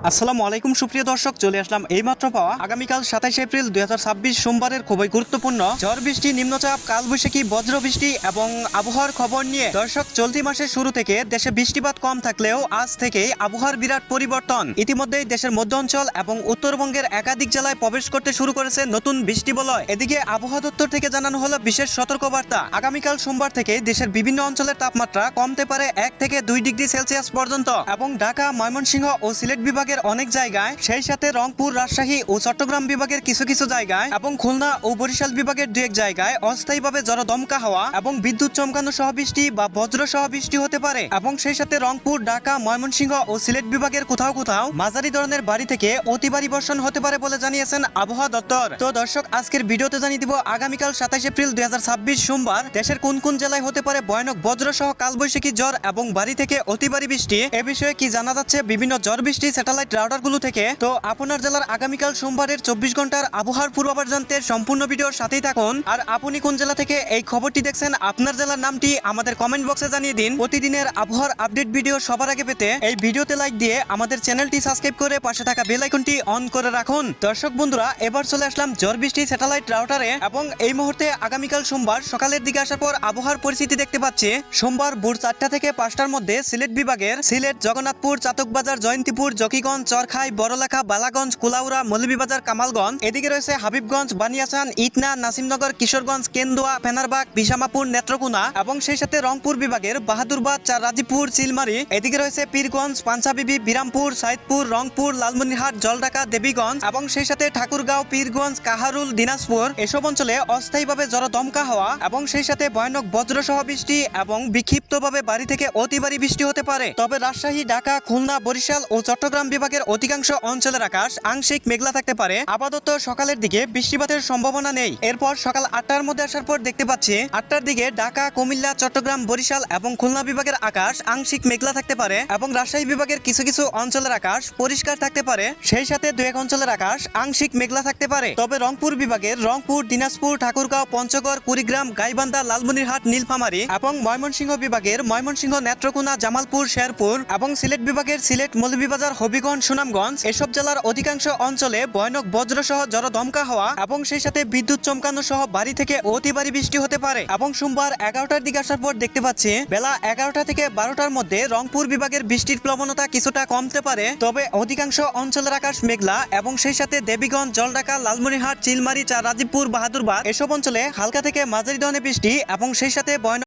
আসসালামু আলাইকুম সুপ্রিয় দর্শক, চলে আসলাম এইমাত্র পাওয়া আগামীকাল 27 এপ্রিল 2026 সোমবারের খুবই গুরুত্বপূর্ণ ঝড় বৃষ্টি, নিম্নচাপ, কালবৈশাখী, বজ্র বৃষ্টি এবং আবহাওয়ার খবর নিয়ে। দর্শক, চলতি মাসের শুরু থেকে দেশে বৃষ্টিপাত কম থাকলেও আজ থেকেই আবহাওয়ার বিরাট পরিবর্তন। ইতিমধ্যেই দেশের মধ্য অঞ্চল এবং উত্তরবঙ্গের একাধিক জেলায় প্রবেশ করতে শুরু করেছে নতুন বৃষ্টি বলয়। এদিকে আবহাওয়া দপ্তর থেকে জানানো হলো বিশেষ সতর্কবার্তা। আগামীকাল সোমবার থেকে দেশের বিভিন্ন অঞ্চলের তাপমাত্রা কমতে পারে 1 থেকে 2 ডিগ্রি সেলসিয়াস পর্যন্ত এবং ঢাকা, ময়মনসিংহ ও সিলেট বিভাগের অনেক জায়গায়, সেই সাথে রংপুর, রাজশাহী ও চট্টগ্রাম বিভাগের কিছু কিছু জায়গায় এবং খুলনা ও বরিশাল বিভাগের 2-1 জায়গায় অস্থায়ীভাবে ঝড়ো দমকা হাওয়া এবং বিদ্যুৎ চমকানো সহ বৃষ্টি বা বজ্র সহ বৃষ্টি হতে পারে এবং সেই সাথে রংপুর, ঢাকা, ময়মনসিংহ ও সিলেট বিভাগের কোথাও কোথাও মাঝারি ধরনের ভারী থেকে অতি ভারী বর্ষণ হতে পারে বলে জানিয়েছেন আবহাওয়া দপ্তর। তো দর্শক, আজকের ভিডিওতে জানিয়ে দিব আগামীকাল 27 এপ্রিল 2026 সোমবার দেশের কোন কোন জেলায় হতে পারে ভয়ানক বজ্র সহ কালবৈশাখী ঝড় এবং ভারী থেকে অতি ভারী বৃষ্টি। এ বিষয়ে কি জানা যাচ্ছে বিভিন্ন ঝড় বৃষ্টি স্যাটেলাইট রাডারগুলো থেকে। তো আপনার জেলার আগামীকাল সোমবারের 24 ঘন্টার আবহাওয়ার পূর্বাভাস জানতে সম্পূর্ণ ভিডিওর সাথেই থাকুন। আর আপনি কোন জেলা থেকে এই খবরটি দেখছেন, আপনার জেলার নামটি আমাদের কমেন্ট বক্সে জানিয়ে দিন। প্রতিদিনের আবহাওয়ার আপডেট ভিডিও সবার আগে পেতে এই ভিডিওতে লাইক দিয়ে আমাদের চ্যানেলটি সাবস্ক্রাইব করে পাশে থাকা বেল আইকনটি অন করে রাখুন। দর্শক বন্ধুরা, এবার চলে আসলাম ঝড় বৃষ্টি স্যাটেলাইট রাউটারে এবং এই মুহূর্তে আগামীকাল সোমবার সকালের দিকে আসার পর আবহাওয়ার পরিস্থিতি দেখতে পাচ্ছি। সোমবার ভোর 4টা থেকে 5টার মধ্যে সিলেট বিভাগের সিলেট, জগন্নাথপুর, চাতকবাজার, জয়ন্তীপুর, জকিগঞ্জ, চরখাই, বড়লেখা, বালাগঞ্জ, কুলাউড়া, মৌলভীবাজার, কামালগঞ্জ। এদিকে রয়েছে হাবিবগঞ্জ, বানিয়াচান, ইটনা, নাসিমনগর, কিশোরগঞ্জ, কেন্দুয়া, ফেনারবাগ, বিশামাপুর, নেত্রকোনা এবং সেই সাথে রংপুর বিভাগের বাহাদুরবাদ, রাজীবপুর, চিলমারি। এদিকে রয়েছে পীরগঞ্জ, পাঞ্চাবিবি, বিরামপুর, সাইদপুর, রংপুর, লালমনিরহাট, জলঢাকা, দেবীগঞ্জ এবং সেই সাথে ঠাকুরগাঁও, পীরগঞ্জ, কাহারুল, দিনাজপুর। এসব অঞ্চলে অস্থায়ীভাবে ঝড়ো দমকা হওয়া এবং সেই সাথে ভয়ানক বজ্রসহ বৃষ্টি এবং বিক্ষিপ্তভাবে ভারী থেকে অতি ভারী বৃষ্টি হতে পারে। তবে রাজশাহী, ঢাকা, খুলনা, বরিশাল ও চট্টগ্রাম বিভাগের অধিকাংশ অঞ্চলের আকাশ আংশিক মেঘলা থাকতে পারে। আপাতত সকালের দিকে বৃষ্টিপাতের সম্ভাবনা নেই। এরপর সকাল 8টার মধ্যে আসার পর দেখতে পাচ্ছি 8টার দিকে ঢাকা, কুমিল্লা, চট্টগ্রাম, বরিশাল এবং খুলনা বিভাগের আকাশ আংশিক মেঘলা থাকতে পারে এবং রাজশাহী বিভাগের কিছু কিছু অঞ্চলের আকাশ পরিষ্কার থাকতে পারে। সেই সাথে 2-1 অঞ্চলের আকাশ আংশিক মেঘলা থাকতে পারে। তবে রংপুর বিভাগের রংপুর, দিনাজপুর, ঠাকুরগাঁও, পঞ্চগড়, কুড়িগ্রাম, গাইবান্ধা, লালমনিরহাট, নীলফামারী এবং ময়মনসিংহ বিভাগের ময়মনসিংহ, নেত্রকোনা, জামালপুর, শেরপুর এবং সিলেট বিভাগের সিলেট, মৌলভীবাজার, হবিগঞ্জ, সুনামগঞ্জ এসব জেলার অধিকাংশ অঞ্চলে ভয়ানক বজ্র সহ ঝড়ো দমকা হওয়া এবং সেই সাথে বিদ্যুৎ চমকানো সহ ভারী থেকে অতি ভারী বৃষ্টি হতে পারে। এবং সোমবার 11টার দিকে আসার পর দেখতে পাচ্ছি বেলা 11টা থেকে 12টার মধ্যে রংপুর বিভাগের বৃষ্টির প্রবণতা কিছুটা কমতে পারে। তবে অধিকাংশ অঞ্চলের আকাশ মেঘলা এবং সেই সাথে দেবীগঞ্জ, জলঢাকা, লালমনিরহাট, চিলমারি, রাজীবপুর, বাহাদুরবাদ এসব অঞ্চলে হালকা থেকে মাঝারি ধরনের বৃষ্টি এবং সেই সাথে ভয়ানক